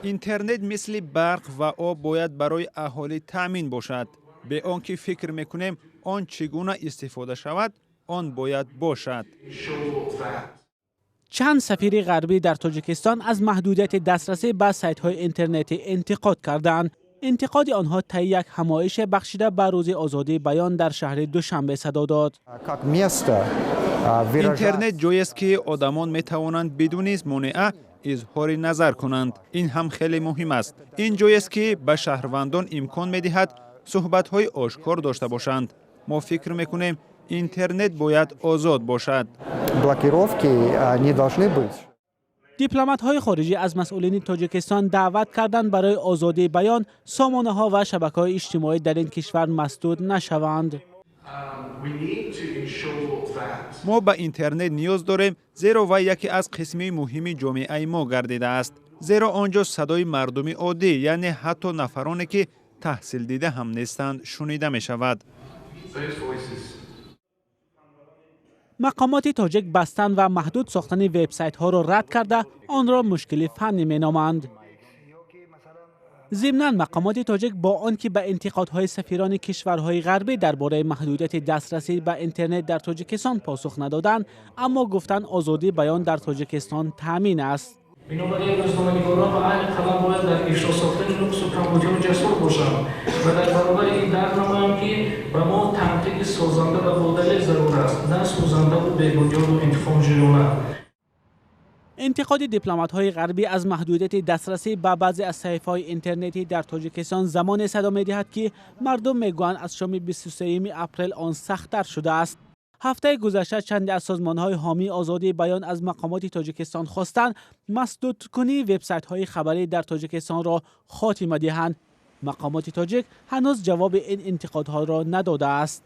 اینترنت مثل برق و آب باید برای اهالی تامین باشد. به آنکه فکر میکنیم آن چگونه استفاده شود، آن باید باشد. چند سفیر غربی در تاجیکستان از محدودیت دسترسی به سایت‌های اینترنتی انتقاد کردند. انتقاد آنها طی یک همایش بخشیده به روز آزادی بیان در شهر دوشنبه صدا داد. اینترنت جایی است که آدمان می توانند بدون مانع اظهار نظر کنند. این هم خیلی مهم است. این جایی است که به شهروندان امکان می دهد صحبت‌های آشکار داشته باشند. ما فکر میکنیم اینترنت باید آزاد باشد. دیپلمات‌های خارجی از مسئولین تاجیکستان دعوت کردند برای آزادی بیان سامانه‌ها و شبکه‌های اجتماعی در این کشور مسدود نشوند. ما به اینترنت نیاز داریم زیرا وی یکی از قسمی مهمی جامعه ما گردیده است. زیرا آنجا صدای مردم عادی یعنی حتی نفرانی که تحصیل دیده هم نیستند شنیده می شود. مقامات تاجیک بستن و محدود ساختن وبسایت ها را رد کرده آن را مشکلی فنی می نامند. ضمناً مقامات تاجیک با آنکه به انتقادهای سفیران کشورهای غربی درباره محدودیت دسترسی به اینترنت در تاجیکستان پاسخ ندادند، اما گفتند آزادی بیان در تاجیکستان تامین است. بنابراین روزنامه‌نگاران و اهل قلم باید در افشا ساختن نقص و کمبودی جسور باشند و در برابر این درک نمایند که به ما تحقیق سازنده و بادل ضرور است، نه سوزنده و بی‌بنیاد و انتقام جویانه. انتقاد دیپلمات‌های غربی از محدودیت دسترسی به بعضی از صفحه‌های اینترنتی در تاجیکستان زمان صدا می‌دهد که مردم می‌گویند از شام 23 اپریل آن سخت‌تر شده است. هفته گذشته چند از سازمان‌های حامی آزادی بیان از مقامات تاجیکستان خواستند مسدود کنی وبسایت‌های خبری در تاجیکستان را خاتمه دهند. مقامات تاجیک هنوز جواب این انتقادها را نداده است.